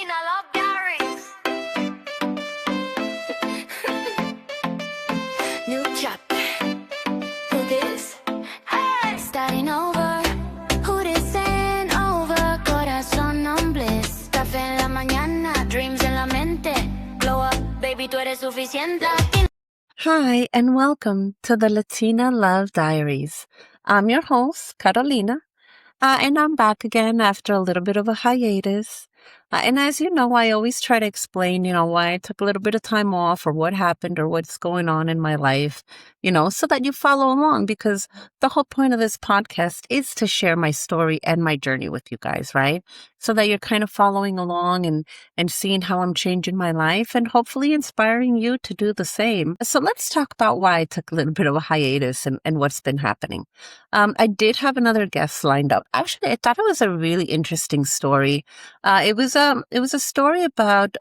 Latina, love Diaries. New chapter. Who this? Hey! Starting over. Who this ain't over? Corazón on bliss. Café en la mañana. Dreams en la mente. Glow up, baby, tú eres suficiente. Hi, and welcome to the Latina Love Diaries. I'm your host, Carolina, and I'm back again after a little bit of a hiatus. And as you know, I always try to explain, why I took a little bit of time off or what happened or what's going on in my life, so that you follow along, because the whole point of this podcast is to share my story and my journey with you guys, right? So that you're kind of following along and seeing how I'm changing my life and hopefully inspiring you to do the same. So let's talk about why I took a little bit of a hiatus and what's been happening. I did have another guest lined up. Actually, I thought it was a really interesting story. It was a story about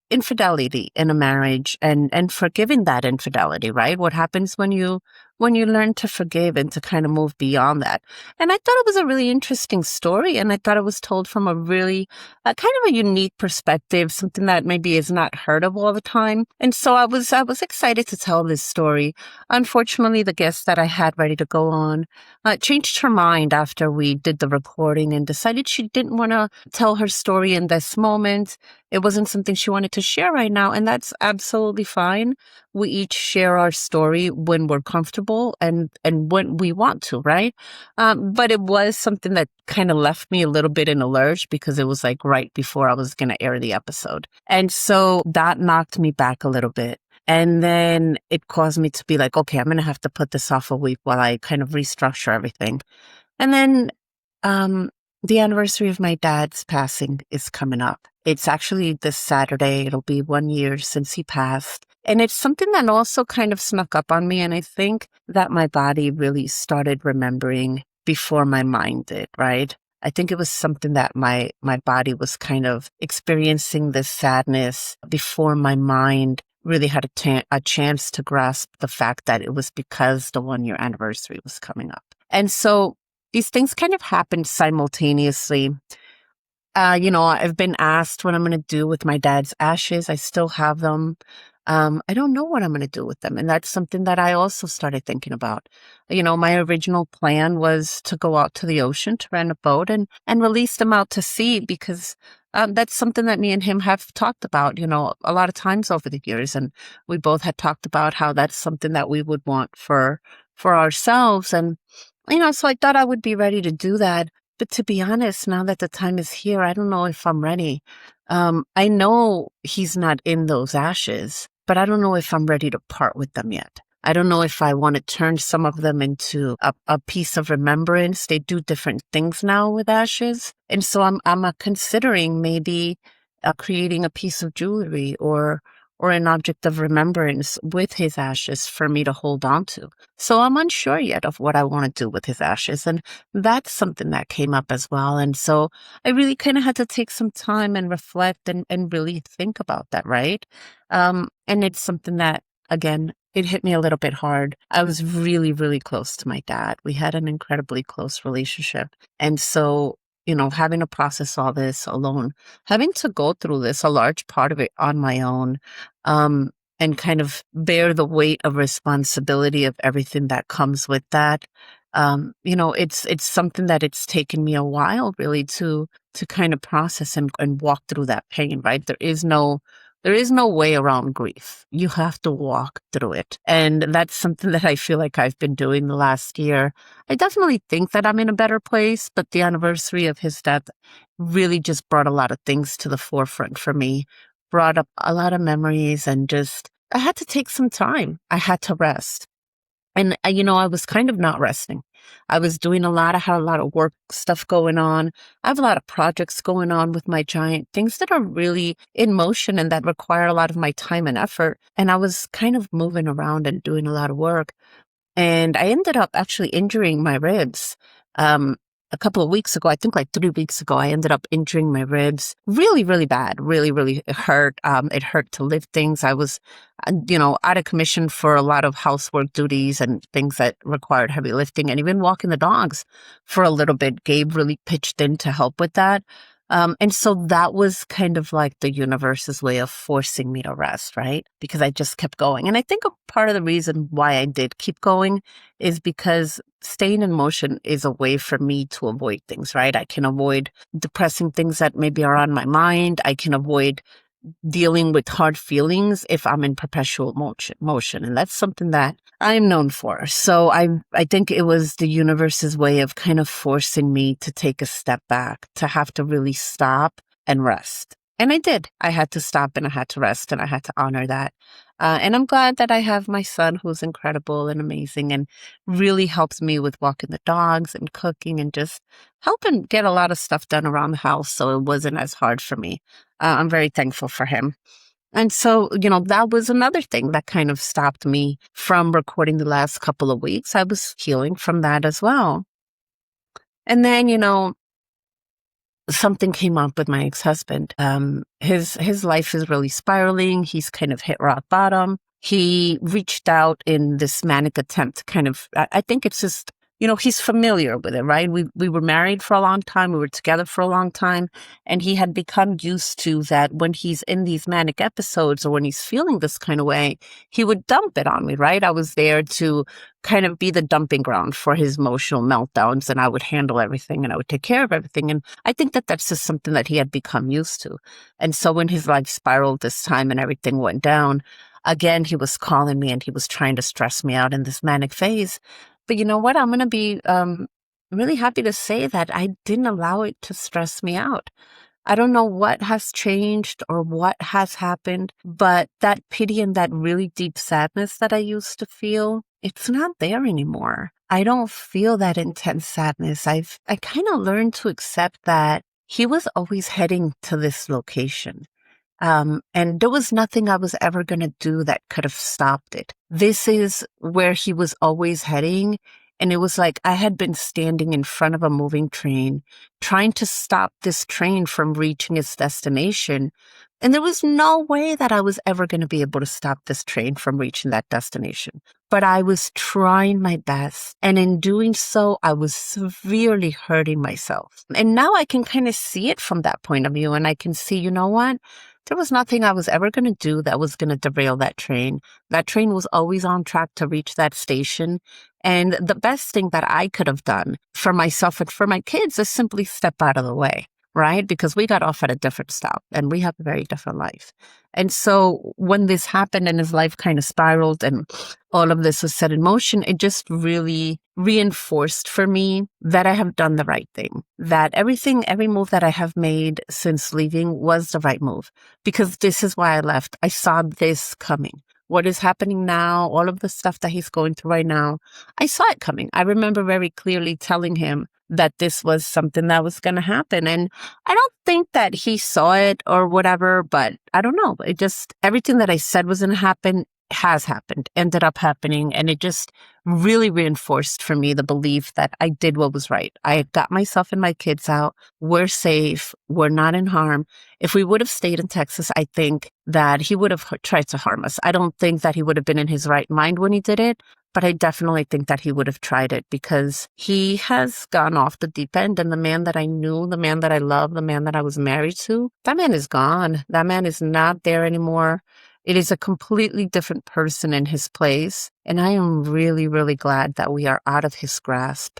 infidelity in a marriage and forgiving that infidelity, right? What happens when you learn to forgive and to kind of move beyond that. And I thought it was a really interesting story, and I thought it was told from a really kind of a unique perspective, something that maybe is not heard of all the time. And so I was excited to tell this story. Unfortunately, the guest that I had ready to go on changed her mind after we did the recording and decided she didn't want to tell her story in this moment. It wasn't something she wanted to share right now, and that's absolutely fine. We each share our story when we're comfortable and when we want to, right? But it was something that kind of left me a little bit in a lurch because it was like right before I was going to air the episode. And so that knocked me back a little bit. And then it caused me to be like, okay, I'm going to have to put this off a week while I kind of restructure everything. And then the anniversary of my dad's passing is coming up. It's actually this Saturday. It'll be 1 year since he passed. And it's something that also kind of snuck up on me. And I think that my body really started remembering before my mind did, right? I think it was something that my body was kind of experiencing this sadness before my mind really had a chance to grasp the fact that it was because the 1 year anniversary was coming up. And so these things kind of happened simultaneously. I've been asked what I'm going to do with my dad's ashes. I still have them. I don't know what I'm going to do with them. And that's something that I also started thinking about. My original plan was to go out to the ocean, to rent a boat and release them out to sea, because that's something that me and him have talked about, a lot of times over the years. And we both had talked about how that's something that we would want for ourselves. And, so I thought I would be ready to do that. But to be honest, now that the time is here, I don't know if I'm ready. I know he's not in those ashes, but I don't know if I'm ready to part with them yet. I don't know if I want to turn some of them into a piece of remembrance. They do different things now with ashes. And so I'm considering maybe creating a piece of jewelry or an object of remembrance with his ashes for me to hold on to. So I'm unsure yet of what I want to do with his ashes. And that's something that came up as well. And so I really kind of had to take some time and reflect and really think about that, right? And it's something that, again, it hit me a little bit hard. I was really, really close to my dad. We had an incredibly close relationship. And so having to process all this alone, having to go through this, a large part of it on my own, and kind of bear the weight of responsibility of everything that comes with that. It's something that it's taken me a while really to kind of process and walk through that pain, right? There is no way around grief. You have to walk through it. And that's something that I feel like I've been doing the last year. I definitely think that I'm in a better place, but the anniversary of his death really just brought a lot of things to the forefront for me, brought up a lot of memories, and just, I had to take some time. I had to rest. And, I was kind of not resting. I was doing I had a lot of work stuff going on. I have a lot of projects going on with my giant, things that are really in motion and that require a lot of my time and effort. And I was kind of moving around and doing a lot of work. And I ended up actually injuring my ribs. A couple of weeks ago, I think like 3 weeks ago, I ended up injuring my ribs really, really bad, really, really hurt. It hurt to lift things. I was, out of commission for a lot of housework duties and things that required heavy lifting, and even walking the dogs for a little bit. Gabe really pitched in to help with that. And so that was kind of like the universe's way of forcing me to rest, right? Because I just kept going. And I think a part of the reason why I did keep going is because staying in motion is a way for me to avoid things, right? I can avoid depressing things that maybe are on my mind. I can avoid dealing with hard feelings if I'm in perpetual motion. And that's something that I'm known for. So I think it was the universe's way of kind of forcing me to take a step back, to have to really stop and rest. And I did. I had to stop and I had to rest and I had to honor that. And I'm glad that I have my son who's incredible and amazing and really helps me with walking the dogs and cooking and just helping get a lot of stuff done around the house. So it wasn't as hard for me. I'm very thankful for him. And so, that was another thing that kind of stopped me from recording the last couple of weeks. I was healing from that as well. And then, something came up with my ex-husband. His life is really spiraling. He's kind of hit rock bottom. He reached out in this manic attempt to kind of, I think it's just, he's familiar with it, right? We were married for a long time. We were together for a long time. And he had become used to that when he's in these manic episodes or when he's feeling this kind of way, he would dump it on me, right? I was there to kind of be the dumping ground for his emotional meltdowns, and I would handle everything and I would take care of everything. And I think that that's just something that he had become used to. And so when his life spiraled this time and everything went down, again, he was calling me and he was trying to stress me out in this manic phase. But you know what? I'm going to be really happy to say that I didn't allow it to stress me out. I don't know what has changed or what has happened, but that pity and that really deep sadness that I used to feel, it's not there anymore. I don't feel that intense sadness. I kind of learned to accept that he was always heading to this location. And there was nothing I was ever going to do that could have stopped it. This is where he was always heading. And it was like I had been standing in front of a moving train, trying to stop this train from reaching its destination. And there was no way that I was ever going to be able to stop this train from reaching that destination. But I was trying my best. And in doing so, I was severely hurting myself. And now I can kind of see it from that point of view. And I can see, you know what? There was nothing I was ever going to do that was going to derail that train. That train was always on track to reach that station. And the best thing that I could have done for myself and for my kids is simply step out of the way, right? Because we got off at a different stop and we have a very different life. And so when this happened and his life kind of spiraled and all of this was set in motion, it just really reinforced for me that I have done the right thing, that every move that I have made since leaving was the right move, because this is why I left. I saw this coming. What is happening now, all of the stuff that he's going through right now, I saw it coming. I remember very clearly telling him that this was something that was going to happen. And I don't think that he saw it or whatever, but I don't know. It just, everything that I said was going to happen has happened, ended up happening. And it just really reinforced for me the belief that I did what was right. I got myself and my kids out. We're safe. We're not in harm. If we would have stayed in Texas, I think that he would have tried to harm us. I don't think that he would have been in his right mind when he did it, but I definitely think that he would have tried it because he has gone off the deep end. And the man that I knew, the man that I love, the man that I was married to, that man is gone. That man is not there anymore. It is a completely different person in his place. And I am really, really glad that we are out of his grasp,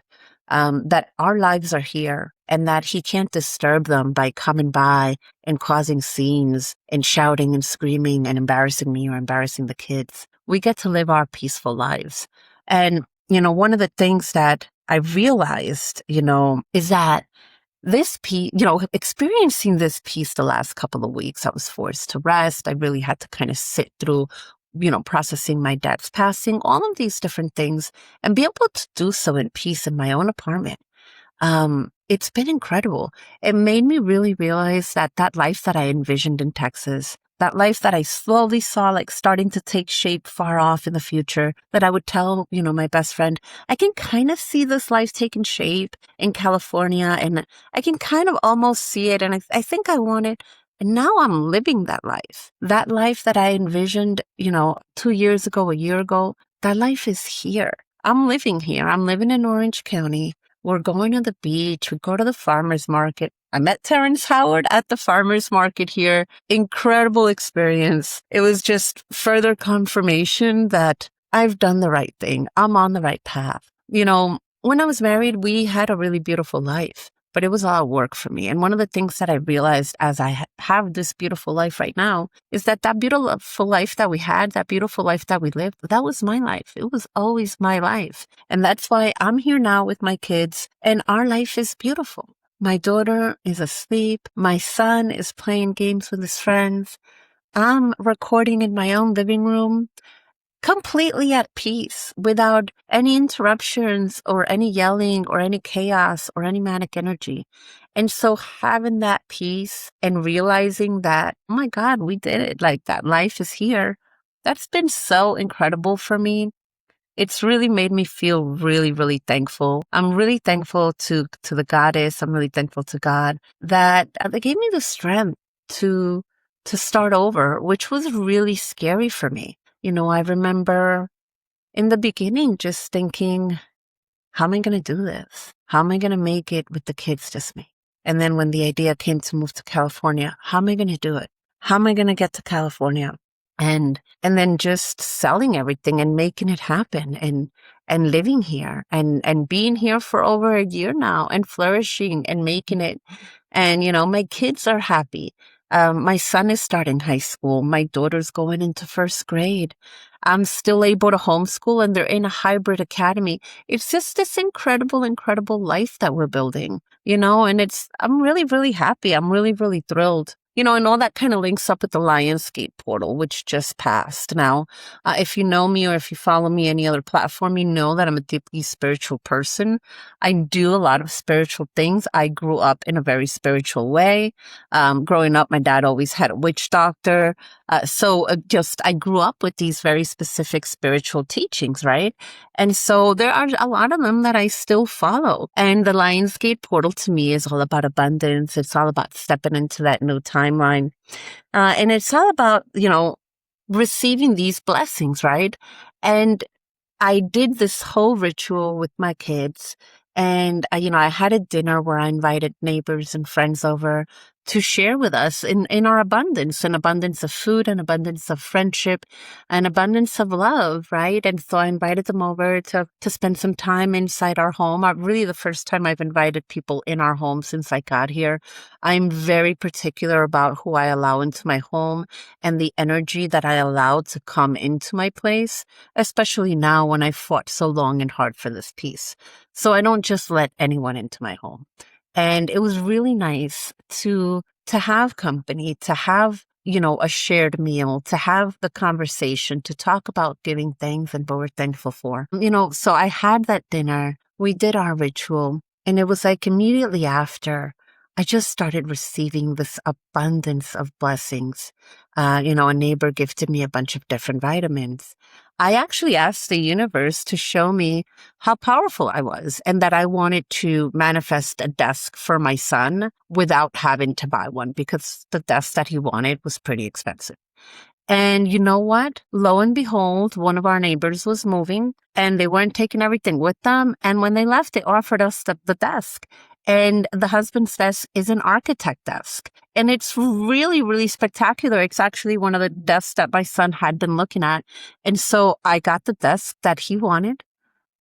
that our lives are here and that he can't disturb them by coming by and causing scenes and shouting and screaming and embarrassing me or embarrassing the kids. We get to live our peaceful lives. And, one of the things that I realized, is that this piece, experiencing this piece the last couple of weeks, I was forced to rest. I really had to kind of sit through, processing my dad's passing, all of these different things, and be able to do so in peace in my own apartment. It's been incredible. It made me really realize that life that I envisioned in Texas, that life that I slowly saw like starting to take shape far off in the future, that I would tell, my best friend, I can kind of see this life taking shape in California and I can kind of almost see it. And I think I want it. And now I'm living that life that I envisioned, 2 years ago, a year ago, that life is here. I'm living here. I'm living in Orange County. We're going to the beach. We go to the farmer's market. I met Terrence Howard at the farmer's market here. Incredible experience. It was just further confirmation that I've done the right thing. I'm on the right path. When I was married, we had a really beautiful life, but it was a lot of work for me. And one of the things that I realized as I have this beautiful life right now is that beautiful life that we had, that beautiful life that we lived, that was my life. It was always my life. And that's why I'm here now with my kids, and our life is beautiful. My daughter is asleep. My son is playing games with his friends. I'm recording in my own living room, completely at peace, without any interruptions or any yelling or any chaos or any manic energy. And so having that peace and realizing that, oh my God, we did it, like that life is here, that's been so incredible for me. It's really made me feel really, really thankful. I'm really thankful to the goddess. I'm really thankful to God that they gave me the strength to start over, which was really scary for me. I remember in the beginning just thinking, how am I going to do this? How am I going to make it with the kids, just me? And then when the idea came to move to California, how am I going to do it? How am I going to get to California? And then just selling everything and making it happen and living here and being here for over a year now and flourishing and making it. And, my kids are happy. My son is starting high school. My daughter's going into first grade. I'm still able to homeschool, and they're in a hybrid academy. It's just this incredible, incredible life that we're building, and I'm really, really happy. I'm really, really thrilled. And all that kind of links up with the Lionsgate portal, which just passed. Now, if you know me or if you follow me any other platform, you know that I'm a deeply spiritual person. I do a lot of spiritual things. I grew up in a very spiritual way. Growing up, my dad always had a witch doctor. I grew up with these very specific spiritual teachings, right? And so there are a lot of them that I still follow. And the Lionsgate portal to me is all about abundance. It's all about stepping into that new timeline. And it's all about, receiving these blessings, right? And I did this whole ritual with my kids. And, I had a dinner where I invited neighbors and friends over to share with us in our abundance, an abundance of food, an abundance of friendship, an abundance of love, right? And so I invited them over to spend some time inside our home. Really the first time I've invited people in our home since I got here. I'm very particular about who I allow into my home and the energy that I allow to come into my place, especially now when I fought so long and hard for this peace. So I don't just let anyone into my home. And it was really nice to have company, to have, a shared meal, to have the conversation, to talk about giving thanks and what we're thankful for. So I had that dinner, we did our ritual, and it was like immediately after, I just started receiving this abundance of blessings. A neighbor gifted me a bunch of different vitamins. I actually asked the universe to show me how powerful I was and that I wanted to manifest a desk for my son without having to buy one because the desk that he wanted was pretty expensive. And you know what? Lo and behold, one of our neighbors was moving and they weren't taking everything with them. And when they left, they offered us the desk. And the husband's desk is an architect desk. And it's really, really spectacular. It's actually one of the desks that my son had been looking at. And so I got the desk that he wanted.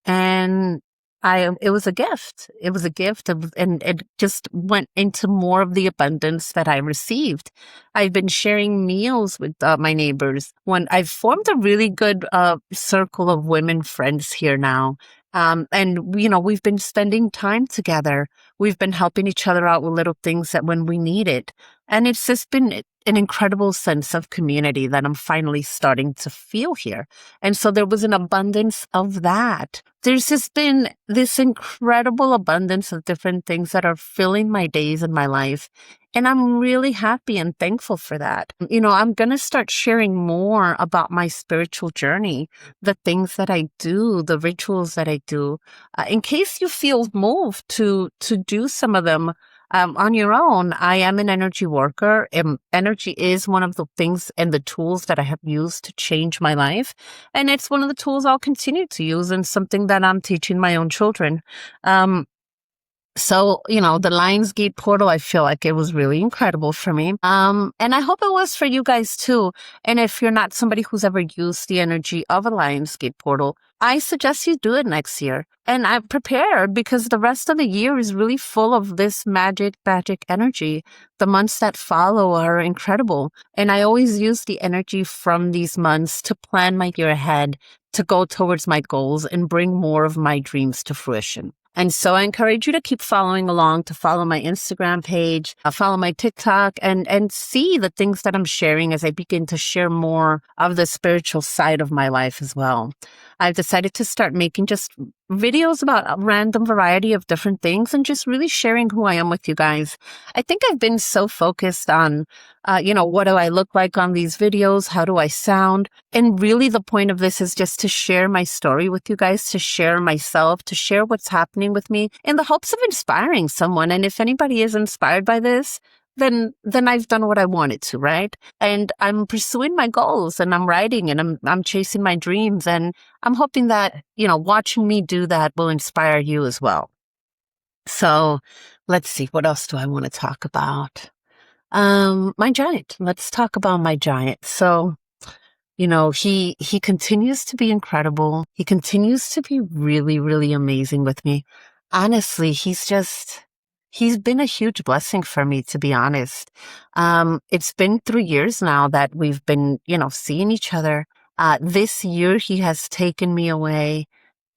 And it was a gift. It was a gift and it just went into more of the abundance that I received. I've been sharing meals with my neighbors. I've formed a really good circle of women friends here now. And we've been spending time together. We've been helping each other out with little things that when we need it. And it's just been an incredible sense of community that I'm finally starting to feel here. And so there was an abundance of that. There's just been this incredible abundance of different things that are filling my days and my life. And I'm really happy and thankful for that. I'm going to start sharing more about my spiritual journey, the things that I do, the rituals that I do, in case you feel moved to do some of them on your own. I am an energy worker. Energy is one of the things and the tools that I have used to change my life. And it's one of the tools I'll continue to use and something that I'm teaching my own children. So, the Lionsgate portal, I feel like it was really incredible for me. And I hope it was for you guys too. And if you're not somebody who's ever used the energy of a Lionsgate portal, I suggest you do it next year. And I'm prepared because the rest of the year is really full of this magic energy. The months that follow are incredible. And I always use the energy from these months to plan my year ahead, to go towards my goals and bring more of my dreams to fruition. And so I encourage you to keep following along, to follow my Instagram page, follow my TikTok, and see the things that I'm sharing as I begin to share more of the spiritual side of my life as well. I've decided to start making just videos about a random variety of different things and just really sharing who I am with you guys. I think I've been so focused on, what do I look like on these videos? How do I sound? And really the point of this is just to share my story with you guys, to share myself, to share what's happening with me in the hopes of inspiring someone. And if anybody is inspired by this, then I've done what I wanted to, right? And I'm pursuing my goals and I'm writing and I'm chasing my dreams. And I'm hoping that, watching me do that will inspire you as well. So let's see, what else do I want to talk about? My giant. Let's talk about my giant. So, he continues to be incredible. He continues to be really, really amazing with me. Honestly, he's been a huge blessing for me, to be honest. It's been 3 years now that we've been, seeing each other. This year, he has taken me away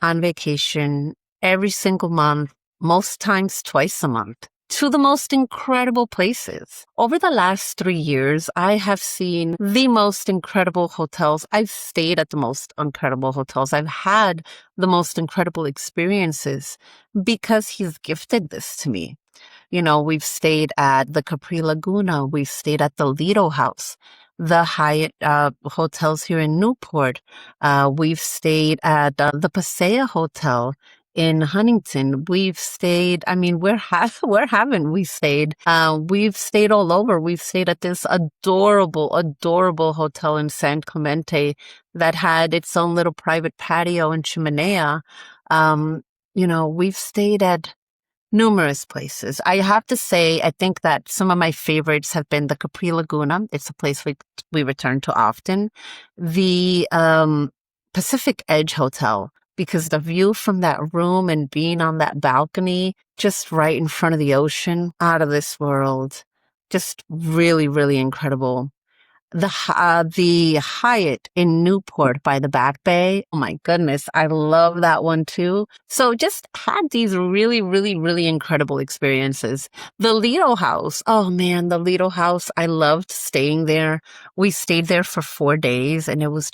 on vacation every single month, most times twice a month, to the most incredible places. Over the last 3 years, I have seen the most incredible hotels. I've stayed at the most incredible hotels. I've had the most incredible experiences because he's gifted this to me. We've stayed at the Capri Laguna. We've stayed at the Lido House, the Hyatt hotels here in Newport. We've stayed at the Paseo Hotel in Huntington. We've stayed, where haven't we stayed? We've stayed all over. We've stayed at this adorable, adorable hotel in San Clemente that had its own little private patio and chimenea. We've stayed at numerous places. I have to say, I think that some of my favorites have been the Capri Laguna. It's a place we return to often. The Pacific Edge Hotel, because the view from that room and being on that balcony, just right in front of the ocean, out of this world, just really, really incredible. The Hyatt in Newport by the Back Bay. Oh my goodness, I love that one too. So just had these really, really, really incredible experiences. The Lido House. Oh man, the Lido House. I loved staying there. We stayed there for 4 days and it was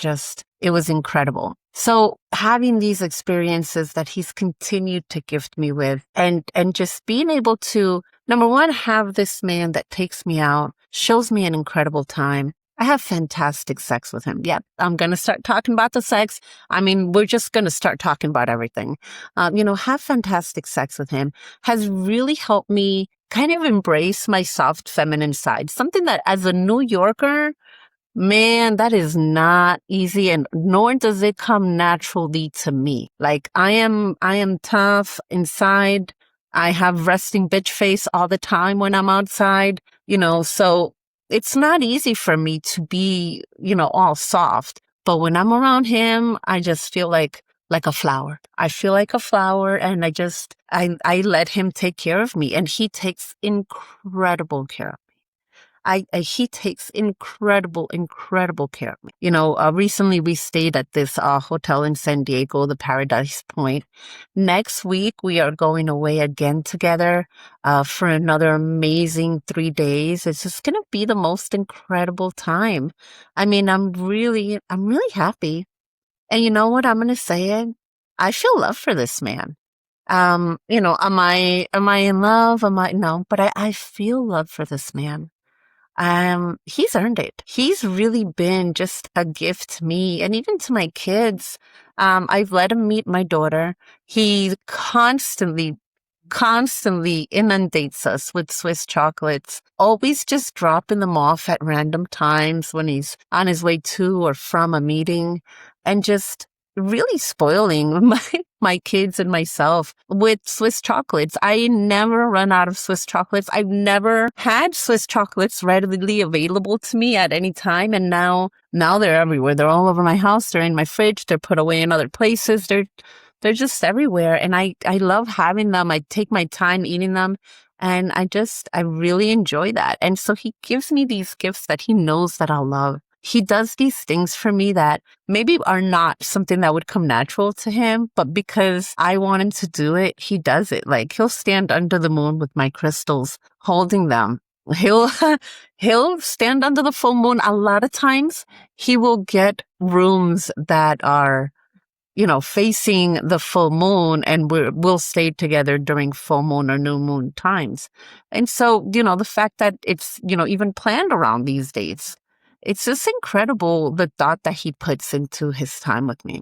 incredible. So having these experiences that he's continued to gift me with and just being able to, number one, have this man that takes me out, shows me an incredible time. I have fantastic sex with him. Yeah, I'm going to start talking about the sex. We're just going to start talking about everything. Have fantastic sex with him has really helped me kind of embrace my soft feminine side. Something that as a New Yorker, man, that is not easy, and nor does it come naturally to me. Like I am tough inside. I have resting bitch face all the time when I'm outside, so it's not easy for me to be, all soft. But when I'm around him, I just feel like a flower. I feel like a flower, and I let him take care of me, and he takes incredible care of me. He takes incredible care of me. Recently we stayed at this hotel in San Diego, the Paradise Point. Next week we are going away again together for another amazing 3 days. It's just going to be the most incredible time. I'm really happy. And you know what? I'm going to say it. I feel love for this man. Am I in love? No, but I feel love for this man. He's earned it. He's really been just a gift to me and even to my kids. I've let him meet my daughter. He constantly inundates us with Swiss chocolates, always just dropping them off at random times when he's on his way to or from a meeting. And just really spoiling my kids and myself with Swiss chocolates. I never run out of Swiss chocolates. I've never had Swiss chocolates readily available to me at any time. And now they're everywhere. They're all over my house. They're in my fridge. They're put away in other places. They're just everywhere. And I love having them. I take my time eating them. And I really enjoy that. And so he gives me these gifts that he knows that I'll love. He does these things for me that maybe are not something that would come natural to him, but because I want him to do it, he does it. Like he'll stand under the moon with my crystals, holding them. He'll he'll stand under the full moon. A lot of times he will get rooms that are facing the full moon, and we'll stay together during full moon or new moon times. And so, the fact that it's, even planned around these dates, it's just incredible the thought that he puts into his time with me.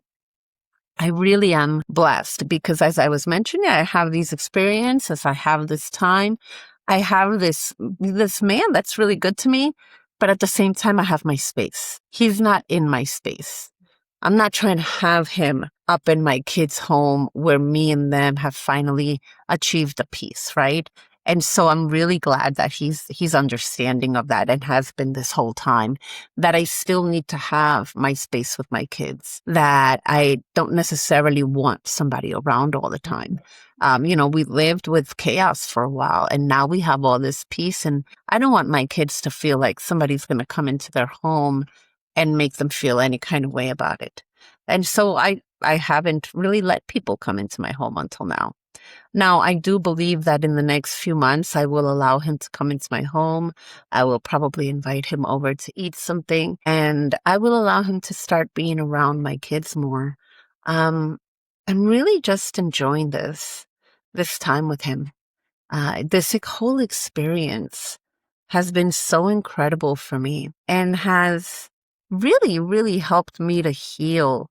I really am blessed because, as I was mentioning, I have these experiences, I have this time, I have this man that's really good to me, but at the same time, I have my space. He's not in my space. I'm not trying to have him up in my kids' home where me and them have finally achieved a peace, right? And so I'm really glad that he's understanding of that and has been this whole time, that I still need to have my space with my kids, that I don't necessarily want somebody around all the time. We lived with chaos for a while, and now we have all this peace, and I don't want my kids to feel like somebody's going to come into their home and make them feel any kind of way about it. And so I haven't really let people come into my home until now. Now, I do believe that in the next few months, I will allow him to come into my home. I will probably invite him over to eat something, and I will allow him to start being around my kids more. I'm really just enjoying this time with him. This whole experience has been so incredible for me and has really, really helped me to heal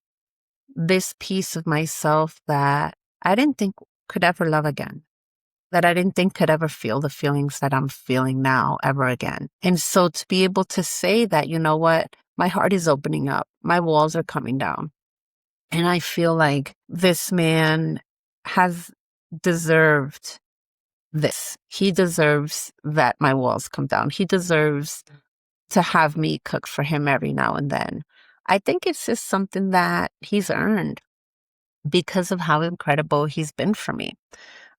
this piece of myself that I didn't think could ever love again, that I didn't think could ever feel the feelings that I'm feeling now ever again. And so to be able to say that, you know what, my heart is opening up, my walls are coming down, and I feel like this man has deserved this. He deserves that my walls come down. He deserves to have me cook for him every now and then. I think it's just something that he's earned because of how incredible he's been for me.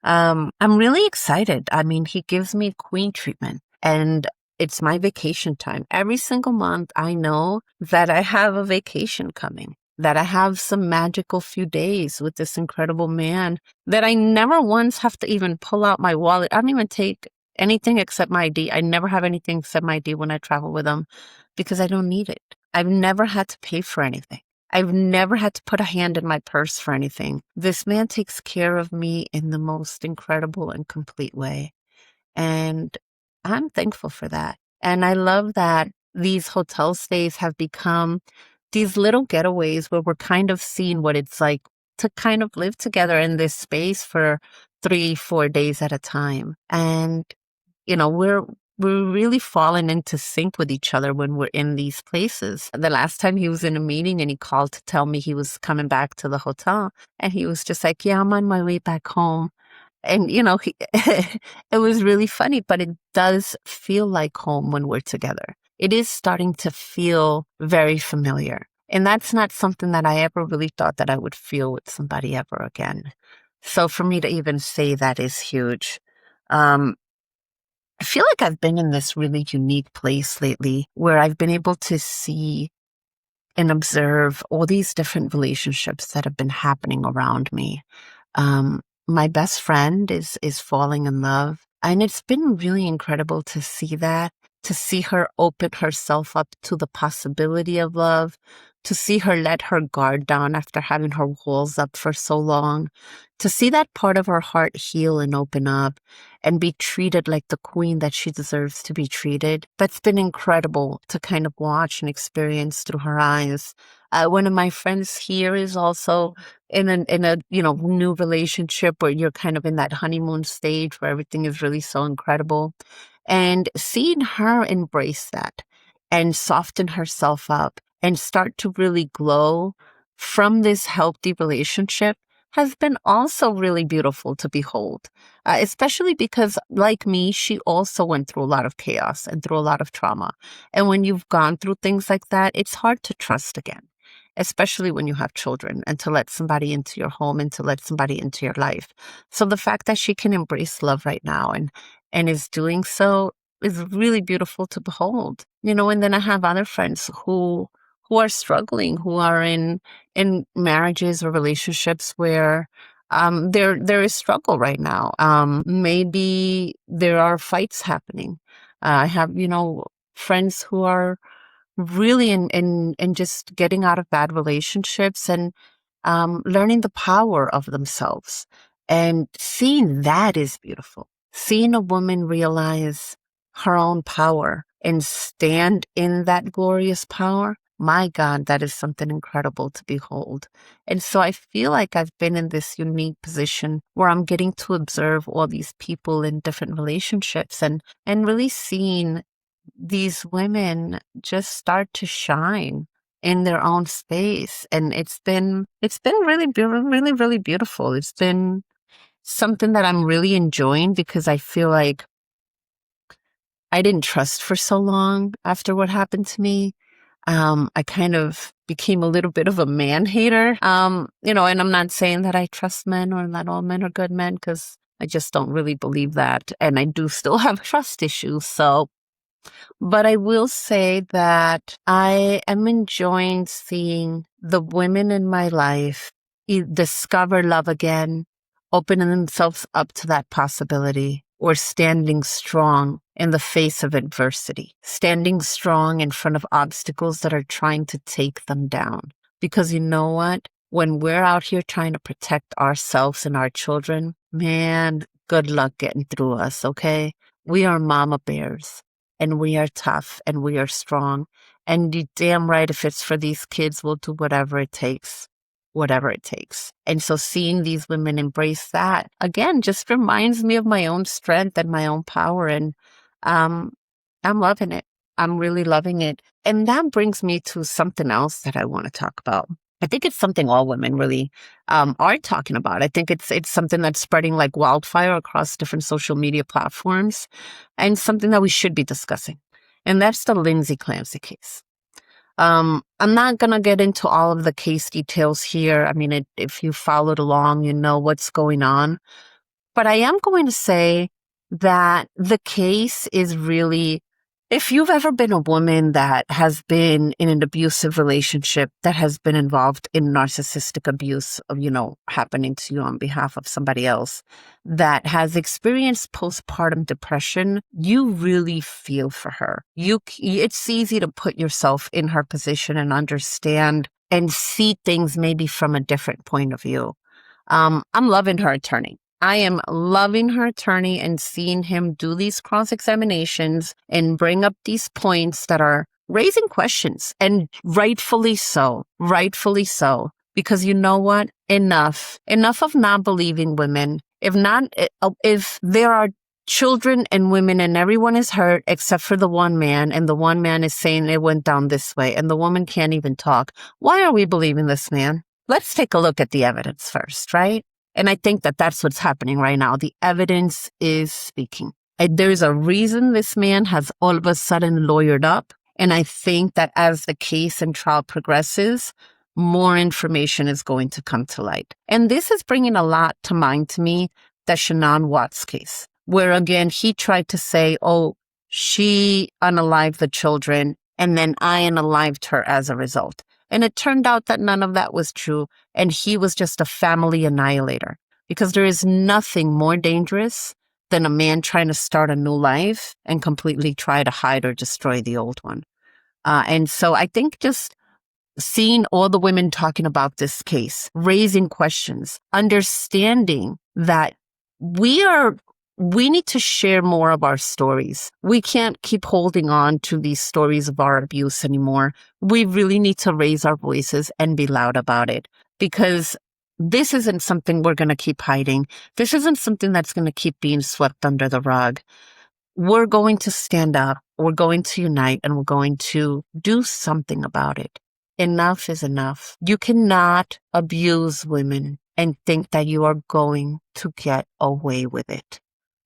I'm really excited. I mean, he gives me queen treatment, and it's my vacation time. Every single month, I know that I have a vacation coming, that I have some magical few days with this incredible man, that I never once have to even pull out my wallet. I don't even take anything except my ID. I never have anything except my ID when I travel with him because I don't need it. I've never had to pay for anything. I've never had to put a hand in my purse for anything. This man takes care of me in the most incredible and complete way. And I'm thankful for that. And I love that these hotel stays have become these little getaways where we're kind of seeing what it's like to kind of live together in this space for 3-4 days at a time. And, we're really falling into sync with each other when we're in these places. The last time he was in a meeting and he called to tell me he was coming back to the hotel, and he was just like, yeah, I'm on my way back home. And, it was really funny, but it does feel like home when we're together. It is starting to feel very familiar. And that's not something that I ever really thought that I would feel with somebody ever again. So for me to even say that is huge. I feel like I've been in this really unique place lately where I've been able to see and observe all these different relationships that have been happening around me. My best friend is falling in love, and it's been really incredible to see that, to see her open herself up to the possibility of love, to see her let her guard down after having her walls up for so long, to see that part of her heart heal and open up and be treated like the queen that she deserves to be treated. That's been incredible to kind of watch and experience through her eyes. One of my friends here is also in a new relationship where you're kind of in that honeymoon stage where everything is really so incredible. And seeing her embrace that and soften herself up and start to really glow from this healthy relationship has been also really beautiful to behold, especially because, like me, she also went through a lot of chaos and through a lot of trauma. And when you've gone through things like that, it's hard to trust again, especially when you have children, and to let somebody into your home and to let somebody into your life. So the fact that she can embrace love right now and is doing so is really beautiful to behold. And then I have other friends who are struggling, who are in marriages or relationships where there is struggle right now. Maybe there are fights happening. I have, friends who are really in just getting out of bad relationships and learning the power of themselves. And seeing that is beautiful. Seeing a woman realize her own power and stand in that glorious power. My God, that is something incredible to behold. And so I feel like I've been in this unique position where I'm getting to observe all these people in different relationships and really seeing these women just start to shine in their own space. And it's been really, really beautiful. It's been something that I'm really enjoying because I feel like I didn't trust for so long after what happened to me. I kind of became a little bit of a man hater. And I'm not saying that I trust men or that all men are good men, because I just don't really believe that. And I do still have trust issues. But I will say that I am enjoying seeing the women in my life discover love again, opening themselves up to that possibility, or standing strong in the face of adversity, standing strong in front of obstacles that are trying to take them down. Because you know what? When we're out here trying to protect ourselves and our children, man, good luck getting through us, okay? We are mama bears. And we are tough and we are strong. And you damn right, if it's for these kids, we'll do whatever it takes. Whatever it takes. And so seeing these women embrace that, again, just reminds me of my own strength and my own power. And I'm loving it. I'm really loving it. And that brings me to something else that I want to talk about. I think it's something all women really are talking about. I think it's something that's spreading like wildfire across different social media platforms, and something that we should be discussing. And that's the Lindsay Clancy case. I'm not going to get into all of the case details here. I mean, if you followed along, you know what's going on. But I am going to say that the case is really, if you've ever been a woman that has been in an abusive relationship, that has been involved in narcissistic abuse of, happening to you on behalf of somebody else, that has experienced postpartum depression, you really feel for her. It's easy to put yourself in her position and understand and see things maybe from a different point of view. I'm loving her attorney. I am loving her attorney and seeing him do these cross-examinations and bring up these points that are raising questions, and rightfully so, because you know what? Enough of not believing women. If there are children and women and everyone is hurt except for the one man, and the one man is saying it went down this way and the woman can't even talk, why are we believing this man? Let's take a look at the evidence first, right? And I think that that's what's happening right now. The evidence is speaking. There's a reason this man has all of a sudden lawyered up. And I think that as the case and trial progresses, more information is going to come to light. And this is bringing a lot to mind to me, the Shannon Watts case, where again, he tried to say, oh, she unalived the children and then I unalived her as a result. And it turned out that none of that was true. And he was just a family annihilator, because there is nothing more dangerous than a man trying to start a new life and completely try to hide or destroy the old one. And so I think just seeing all the women talking about this case, raising questions, understanding that we need to share more of our stories. We can't keep holding on to these stories of our abuse anymore. We really need to raise our voices and be loud about it, because this isn't something we're going to keep hiding. This isn't something that's going to keep being swept under the rug. We're going to stand up, we're going to unite, and we're going to do something about it. Enough is enough. You cannot abuse women and think that you are going to get away with it.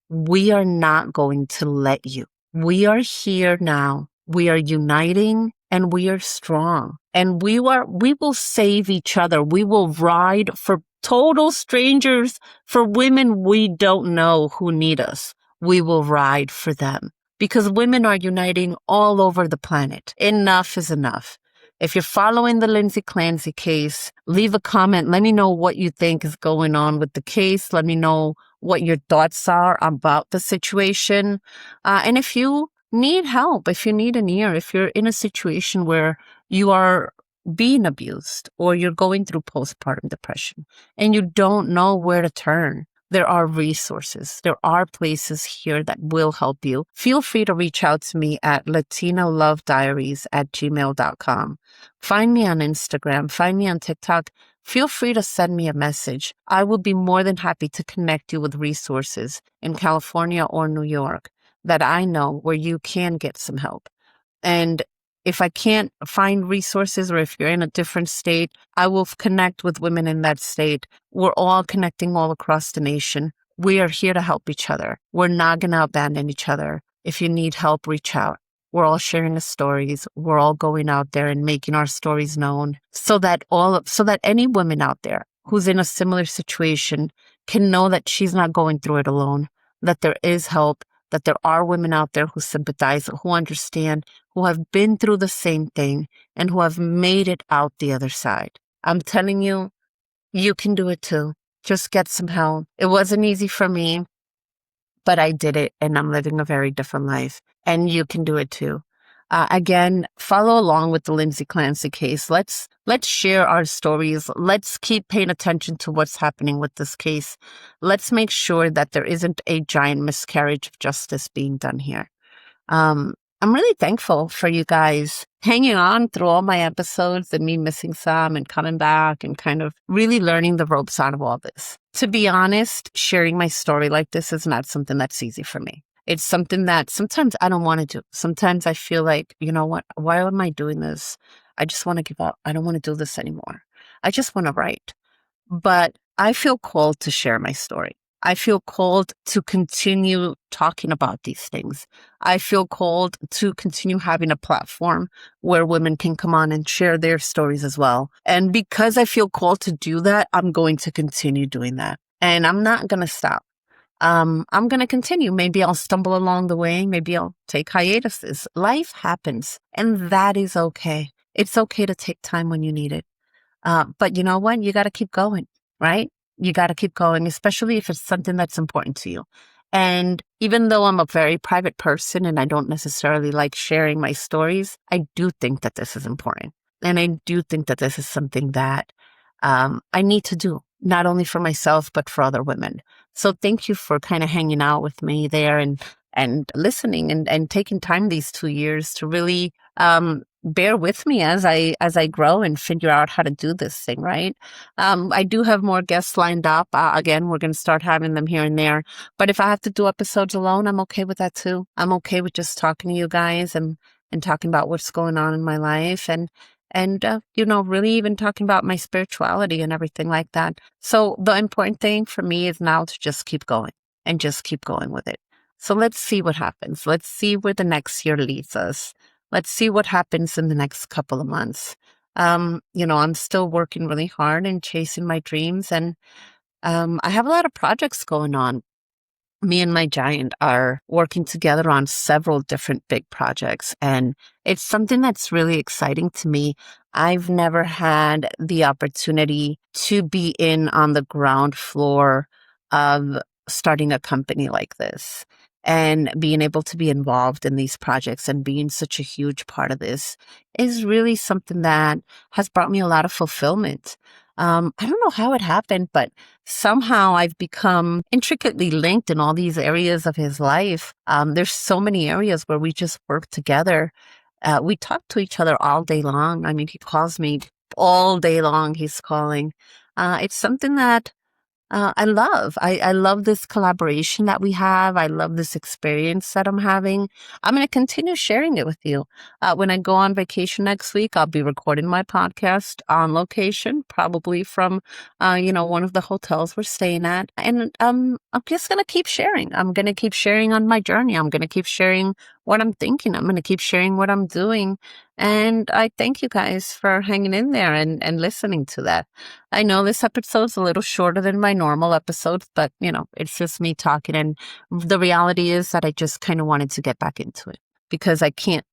We are not going to let you. We are here now. We are uniting and we are strong. And we will save each other. We will ride for total strangers, for women we don't know who need us. We will ride for them because women are uniting all over the planet. Enough is enough. If you're following the Lindsay Clancy case, leave a comment. Let me know what you think is going on with the case. Let me know what your thoughts are about the situation. And if you need help, if you need an ear, if you're in a situation where you are being abused or you're going through postpartum depression and you don't know where to turn, there are resources. There are places here that will help you. Feel free to reach out to me at latinaloveddiaries@gmail.com. Find me on Instagram. Find me on TikTok. Feel free to send me a message. I will be more than happy to connect you with resources in California or New York that I know where you can get some help. And if I can't find resources or if you're in a different state, I will connect with women in that state. We're all connecting all across the nation. We are here to help each other. We're not going to abandon each other. If you need help, reach out. We're all sharing the stories. We're all going out there and making our stories known so that any woman out there who's in a similar situation can know that she's not going through it alone, that there is help, that there are women out there who sympathize, who understand, who have been through the same thing and who have made it out the other side. I'm telling you, you can do it too. Just get some help. It wasn't easy for me, but I did it and I'm living a very different life and you can do it too. Again, follow along with the Lindsay Clancy case. Let's share our stories. Let's keep paying attention to what's happening with this case. Let's make sure that there isn't a giant miscarriage of justice being done here. I'm really thankful for you guys hanging on through all my episodes and me missing some and coming back and kind of really learning the ropes out of all this. To be honest, sharing my story like this is not something that's easy for me. It's something that sometimes I don't want to do. Sometimes I feel like, you know what, why am I doing this? I just want to give up. I don't want to do this anymore. I just want to write. But I feel called to share my story. I feel called to continue talking about these things. I feel called to continue having a platform where women can come on and share their stories as well. And because I feel called to do that, I'm going to continue doing that. And I'm not going to stop. I'm going to continue. Maybe I'll stumble along the way. Maybe I'll take hiatuses. Life happens, and that is okay. It's okay to take time when you need it. But you know what? You got to keep going, right? You got to keep going, especially if it's something that's important to you. And even though I'm a very private person and I don't necessarily like sharing my stories, I do think that this is important. And I do think that this is something that I need to do, not only for myself, but for other women. So thank you for kind of hanging out with me there and listening and taking time these 2 years to really bear with me as I grow and figure out how to do this thing, right? I do have more guests lined up. Again, we're going to start having them here and there. But if I have to do episodes alone, I'm okay with that too. I'm okay with just talking to you guys and talking about what's going on in my life and really even talking about my spirituality and everything like that. So the important thing for me is now to just keep going and just keep going with it. So let's see what happens. Let's see where the next year leads us. Let's see what happens in the next couple of months. I'm still working really hard and chasing my dreams. And I have a lot of projects going on. Me and my giant are working together on several different big projects. And it's something that's really exciting to me. I've never had the opportunity to be in on the ground floor of starting a company like this and being able to be involved in these projects and being such a huge part of this is really something that has brought me a lot of fulfillment. I don't know how it happened, but somehow I've become intricately linked in all these areas of his life. There's so many areas where we just work together. We talk to each other all day long. I mean, he calls me all day long. He's calling. It's something that I love this collaboration that we have. I love this experience that I'm having. I'm going to continue sharing it with you. When I go on vacation next week, I'll be recording my podcast on location, probably from, one of the hotels we're staying at. And I'm just going to keep sharing. I'm going to keep sharing on my journey. I'm going to keep sharing what I'm thinking. I'm going to keep sharing what I'm doing. And I thank you guys for hanging in there and listening to that. I know this episode's a little shorter than my normal episodes, but it's just me talking. And the reality is that I just kind of wanted to get back into it because I can't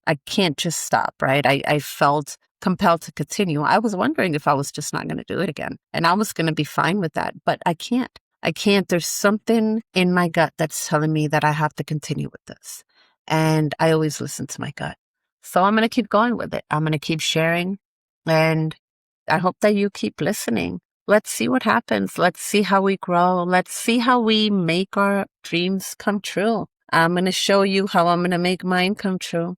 just stop, right? I felt compelled to continue. I was wondering if I was just not going to do it again, and I was going to be fine with that, but I can't. I can't. There's something in my gut that's telling me that I have to continue with this. And I always listen to my gut. So I'm going to keep going with it. I'm going to keep sharing. And I hope that you keep listening. Let's see what happens. Let's see how we grow. Let's see how we make our dreams come true. I'm going to show you how I'm going to make mine come true.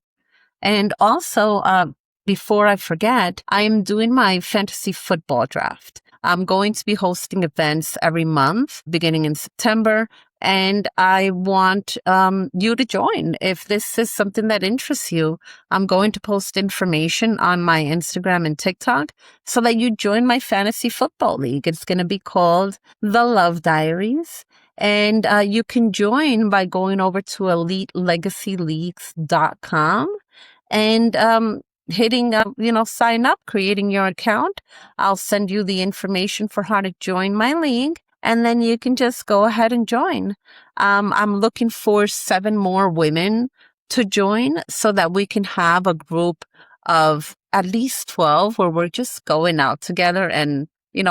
And also, before I forget, I am doing my fantasy football draft. I'm going to be hosting events every month beginning in September, and I want you to join. If this is something that interests you, I'm going to post information on my Instagram and TikTok so that you join my fantasy football league. It's going to be called The Love Diaries. And you can join by going over to elitelegacyleagues.com and hitting sign up, creating your account. I'll send you the information for how to join my league, and then you can just go ahead and join. I'm looking for 7 more women to join so that we can have a group of at least 12 where we're just going out together and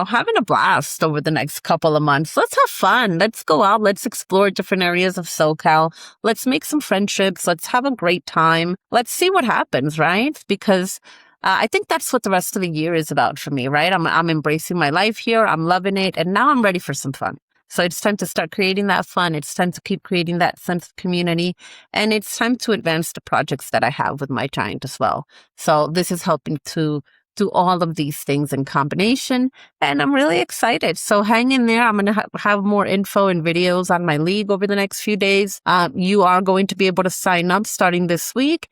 having a blast over the next couple of months. Let's have fun. Let's go out. Let's explore different areas of SoCal. Let's make some friendships. Let's have a great time. Let's see what happens, right? Because I think that's what the rest of the year is about for me, right? I'm embracing my life here. I'm loving it. And now I'm ready for some fun. So it's time to start creating that fun. It's time to keep creating that sense of community. And it's time to advance the projects that I have with my giant as well. So this is helping to do all of these things in combination, and I'm really excited. So hang in there. I'm going to have more info and videos on my league over the next few days. You are going to be able to sign up starting this week.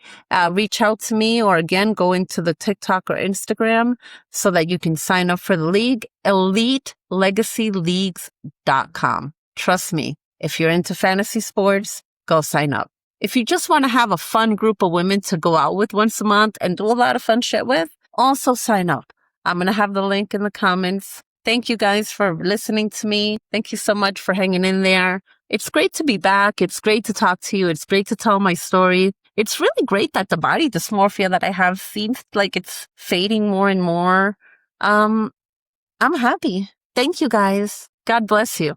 Reach out to me, or again, go into the TikTok or Instagram so that you can sign up for the league, elitelegacyleagues.com. Trust me, if you're into fantasy sports, go sign up. If you just want to have a fun group of women to go out with once a month and do a lot of fun shit with, also sign up. I'm going to have the link in the comments. Thank you guys for listening to me. Thank you so much for hanging in there. It's great to be back. It's great to talk to you. It's great to tell my story. It's really great that the body dysmorphia that I have seems like it's fading more and more. I'm happy. Thank you guys. God bless you.